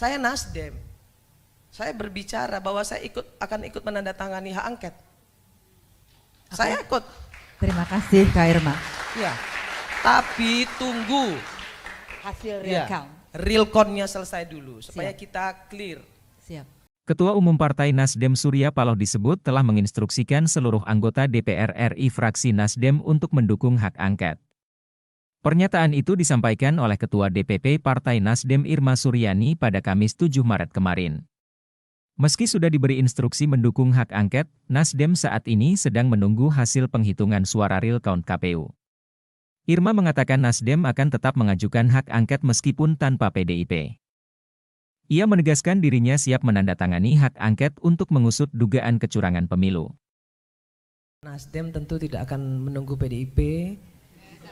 Saya Nasdem. Saya berbicara bahwa saya akan ikut menandatangani hak angket. Saya ikut. Terima kasih Kak Irma. Ya. Tapi tunggu Hasil real count. real count-nya selesai dulu supaya Siap. kita clear. Siap. Ketua Umum Partai Nasdem Surya Paloh disebut telah menginstruksikan seluruh anggota DPR RI fraksi Nasdem untuk mendukung hak angket. Pernyataan itu disampaikan oleh Ketua DPP Partai Nasdem Irma Suryani pada Kamis 7 Maret kemarin. Meski sudah diberi instruksi mendukung hak angket, Nasdem saat ini sedang menunggu hasil penghitungan suara real count KPU. Irma mengatakan Nasdem akan tetap mengajukan hak angket meskipun tanpa PDIP. Ia menegaskan dirinya siap menandatangani hak angket untuk mengusut dugaan kecurangan pemilu. Nasdem tentu tidak akan menunggu PDIP,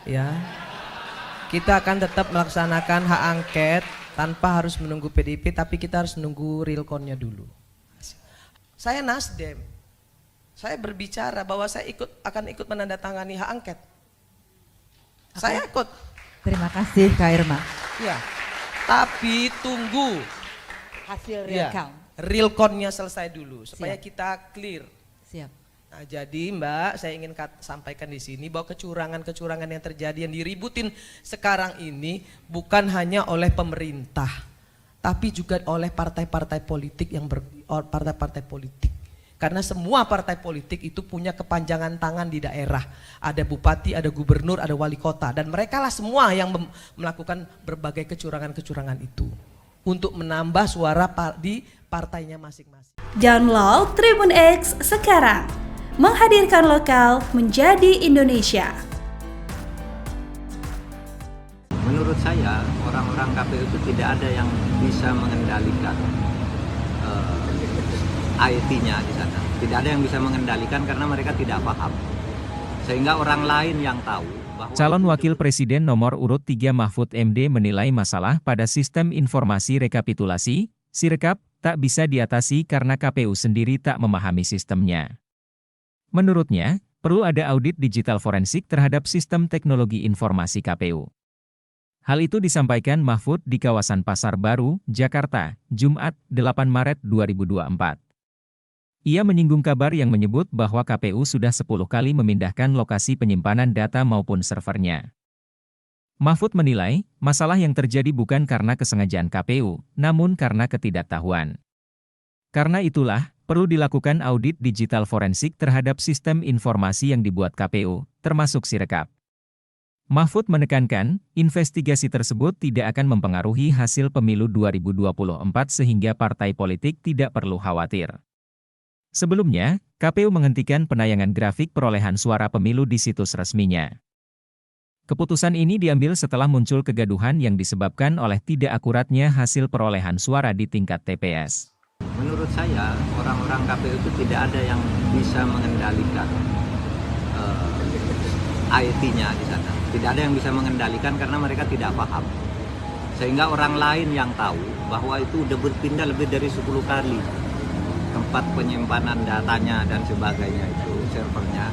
ya. Kita akan tetap melaksanakan hak angket tanpa harus menunggu PDIP, tapi kita harus menunggu real count-nya dulu. Saya Nasdem. Saya berbicara bahwa saya akan ikut menandatangani hak angket. Saya ikut. Terima kasih Kak Irma. Ya. Tapi tunggu Hasil real count. real count-nya selesai dulu supaya Siap. kita clear. Siap. Nah, jadi Mbak, saya ingin sampaikan di sini bahwa kecurangan-kecurangan yang terjadi yang diributin sekarang ini bukan hanya oleh pemerintah, tapi juga oleh partai-partai politik partai-partai politik. Karena semua partai politik itu punya kepanjangan tangan di daerah. Ada bupati, ada gubernur, ada wali kota, dan merekalah semua yang melakukan berbagai kecurangan-kecurangan itu untuk menambah suara di partainya masing-masing. Download Tribun X sekarang, menghadirkan lokal menjadi Indonesia. Menurut saya, orang-orang KPU itu tidak ada yang bisa mengendalikan IT-nya di sana. Tidak ada yang bisa mengendalikan karena mereka tidak paham. Sehingga orang lain yang tahu bahwa Calon Wakil Presiden nomor urut 3 Mahfud MD menilai masalah pada sistem informasi rekapitulasi, Sirekap, tak bisa diatasi karena KPU sendiri tak memahami sistemnya. Menurutnya, perlu ada audit digital forensik terhadap sistem teknologi informasi KPU. Hal itu disampaikan Mahfud di kawasan Pasar Baru, Jakarta, Jumat, 8 Maret 2024. Ia menyinggung kabar yang menyebut bahwa KPU sudah 10 kali memindahkan lokasi penyimpanan data maupun servernya. Mahfud menilai, masalah yang terjadi bukan karena kesengajaan KPU, namun karena ketidaktahuan. Karena itulah, perlu dilakukan audit digital forensik terhadap sistem informasi yang dibuat KPU, termasuk Sirekap. Mahfud menekankan, investigasi tersebut tidak akan mempengaruhi hasil pemilu 2024 sehingga partai politik tidak perlu khawatir. Sebelumnya, KPU menghentikan penayangan grafik perolehan suara pemilu di situs resminya. Keputusan ini diambil setelah muncul kegaduhan yang disebabkan oleh tidak akuratnya hasil perolehan suara di tingkat TPS. menurut saya, orang-orang KPU itu tidak ada yang bisa mengendalikan IT-nya di sana. Tidak ada yang bisa mengendalikan karena mereka tidak paham. Sehingga orang lain yang tahu bahwa itu udah berpindah lebih dari 10 kali tempat penyimpanan datanya dan sebagainya, itu servernya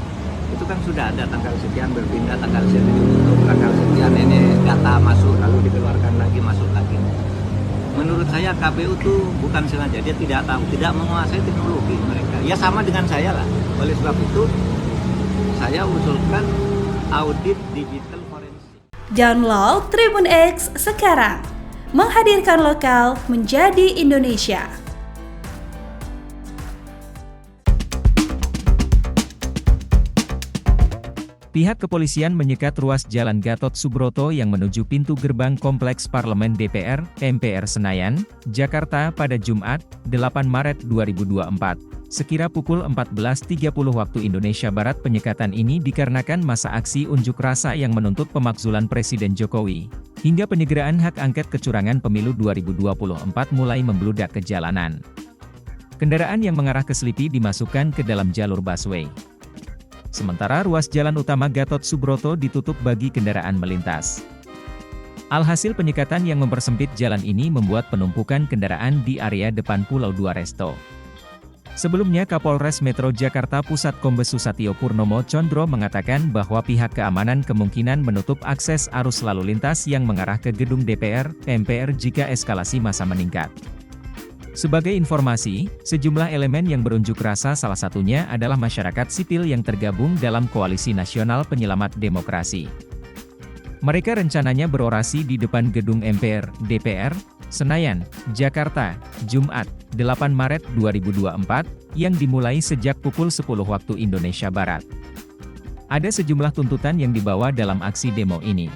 itu kan sudah ada tanggal sekian berpindah, tanggal sekian ditutup, tanggal sekian ini data masuk lalu dikeluarkan lagi, masuk lagi. Menurut saya KPU tuh bukan sengaja, dia tidak tahu, tidak menguasai teknologi mereka. Ya sama dengan saya lah. Oleh sebab itu saya usulkan audit digital forensik. Download Tribun X sekarang, menghadirkan lokal menjadi Indonesia. Pihak kepolisian menyekat ruas Jalan Gatot Subroto yang menuju pintu gerbang Kompleks Parlemen DPR, MPR Senayan, Jakarta pada Jumat, 8 Maret 2024. Sekira pukul 14.30 waktu Indonesia Barat, penyekatan ini dikarenakan masa aksi unjuk rasa yang menuntut pemakzulan Presiden Jokowi. Hingga penyegeraan hak angket kecurangan pemilu 2024 mulai membludak ke jalanan. Kendaraan yang mengarah ke Selipi dimasukkan ke dalam jalur busway. Sementara ruas jalan utama Gatot Subroto ditutup bagi kendaraan melintas. Alhasil penyekatan yang mempersempit jalan ini membuat penumpukan kendaraan di area depan Pulau Dua Resto. Sebelumnya Kapolres Metro Jakarta Pusat Kombes Susatyo Purnomo Condro mengatakan bahwa pihak keamanan kemungkinan menutup akses arus lalu lintas yang mengarah ke gedung DPR, MPR jika eskalasi massa meningkat. Sebagai informasi, sejumlah elemen yang berunjuk rasa salah satunya adalah masyarakat sipil yang tergabung dalam Koalisi Nasional Penyelamat Demokrasi. Mereka rencananya berorasi di depan gedung MPR, DPR, Senayan, Jakarta, Jumat, 8 Maret 2024, yang dimulai sejak pukul 10 waktu Indonesia Barat. Ada sejumlah tuntutan yang dibawa dalam aksi demo ini.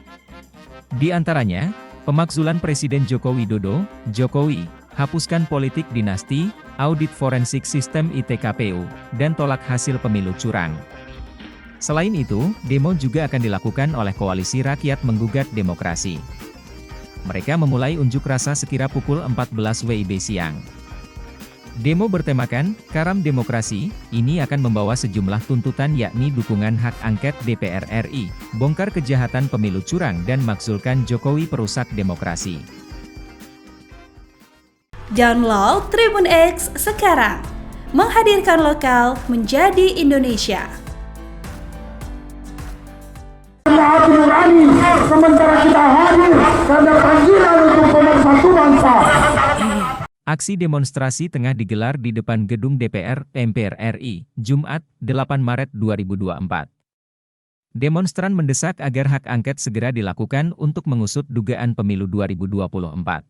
Di antaranya, pemakzulan Presiden Joko Widodo, Jokowi, hapuskan politik dinasti, audit forensik sistem ITKPU, dan tolak hasil pemilu curang. Selain itu, demo juga akan dilakukan oleh Koalisi Rakyat Menggugat Demokrasi. Mereka memulai unjuk rasa sekira pukul 14 WIB siang. Demo bertemakan, Karam Demokrasi, ini akan membawa sejumlah tuntutan yakni dukungan hak angket DPR RI, bongkar kejahatan pemilu curang dan makzulkan Jokowi perusak demokrasi. Download Tribun X sekarang, menghadirkan lokal menjadi Indonesia. Hati nurani, sementara kita hadir karena panggilan untuk pemersatu bangsa. Aksi demonstrasi tengah digelar di depan gedung DPR, MPR RI, Jumat, 8 Maret 2024. Demonstran mendesak agar hak angket segera dilakukan untuk mengusut dugaan pemilu 2024.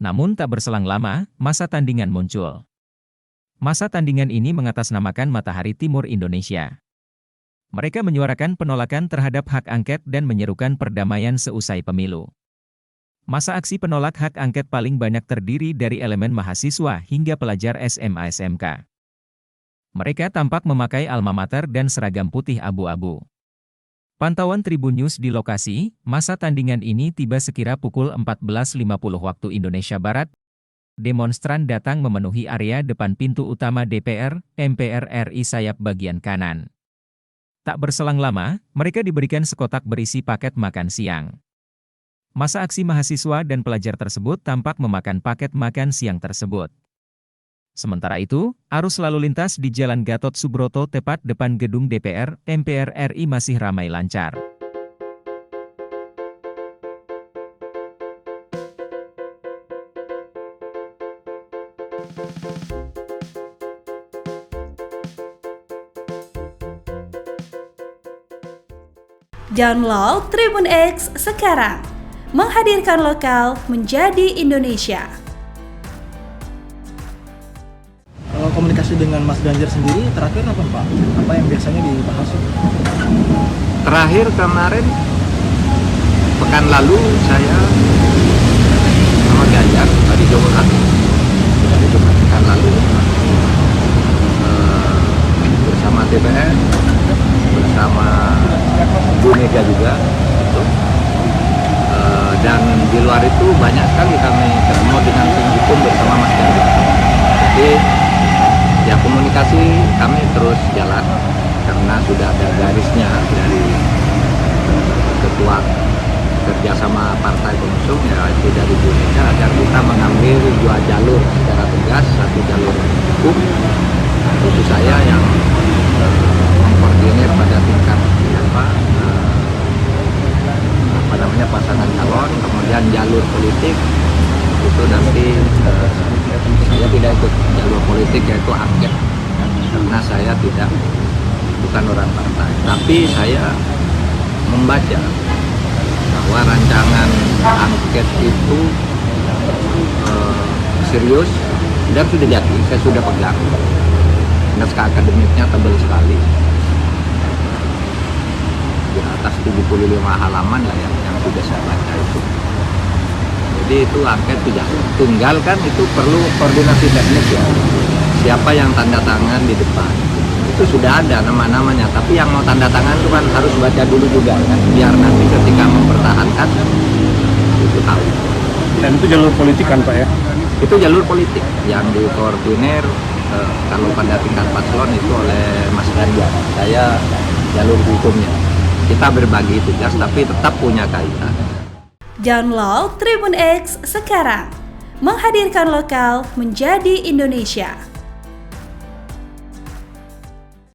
Namun tak berselang lama, masa tandingan muncul. Masa tandingan ini mengatasnamakan Matahari Timur Indonesia. Mereka menyuarakan penolakan terhadap hak angket dan menyerukan perdamaian seusai pemilu. Masa aksi penolak hak angket paling banyak terdiri dari elemen mahasiswa hingga pelajar SMA-SMK. Mereka tampak memakai alma mater dan seragam putih abu-abu. Pantauan Tribun News di lokasi, masa tandingan ini tiba sekira pukul 14.50 waktu Indonesia Barat. Demonstran datang memenuhi area depan pintu utama DPR, MPR RI sayap bagian kanan. Tak berselang lama, mereka diberikan sekotak berisi paket makan siang. Masa aksi mahasiswa dan pelajar tersebut tampak memakan paket makan siang tersebut. Sementara itu, arus lalu lintas di Jalan Gatot Subroto tepat depan gedung DPR, MPR RI masih ramai lancar. Download Tribun X sekarang, menghadirkan lokal menjadi Indonesia. Kalau komunikasi dengan Mas Ganjar sendiri terakhir apa Pak? Apa yang biasanya dibahas? Terakhir kemarin, pekan lalu saya sama Ganjar tadi Jumat pekan lalu bersama DPR, bersama Bu Mega juga itu. Dan di luar itu banyak sekali kami ketemu dengan tim hukum bersama Mas Ganjar. Jadi ya komunikasi kami terus jalan karena sudah ada garisnya dari ketua kerjasama partai pengusung ya itu dari Bu Mega agar kita mengambil dua jalur secara tegas, satu jalur hukum, itu saya yang mengkoordinir pada tingkat pasangan calon, kemudian jalur politik itu nanti saya tidak ikut jalur politik yaitu angket karena saya bukan orang partai, tapi saya membaca bahwa rancangan angket itu serius dan sudah jadi, saya sudah pegang. Naskah akademiknya tebal sekali, di atas 75 halaman lah yang sudah saya baca itu. Jadi itu angket tidak tinggal kan, itu perlu koordinasi teknis ya. Siapa yang tanda tangan di depan itu sudah ada nama-namanya, tapi yang mau tanda tangan itu kan harus baca dulu juga kan, biar nanti ketika mempertahankan itu tahu. Dan itu jalur politik kan Pak ya? Itu jalur politik yang dikoordinir kalau pada tingkat paslon itu oleh Mas Ganjar. Saya jalur hukumnya. Kita berbagi tugas tapi tetap punya kaitan. Download Tribun X sekarang, menghadirkan lokal menjadi Indonesia.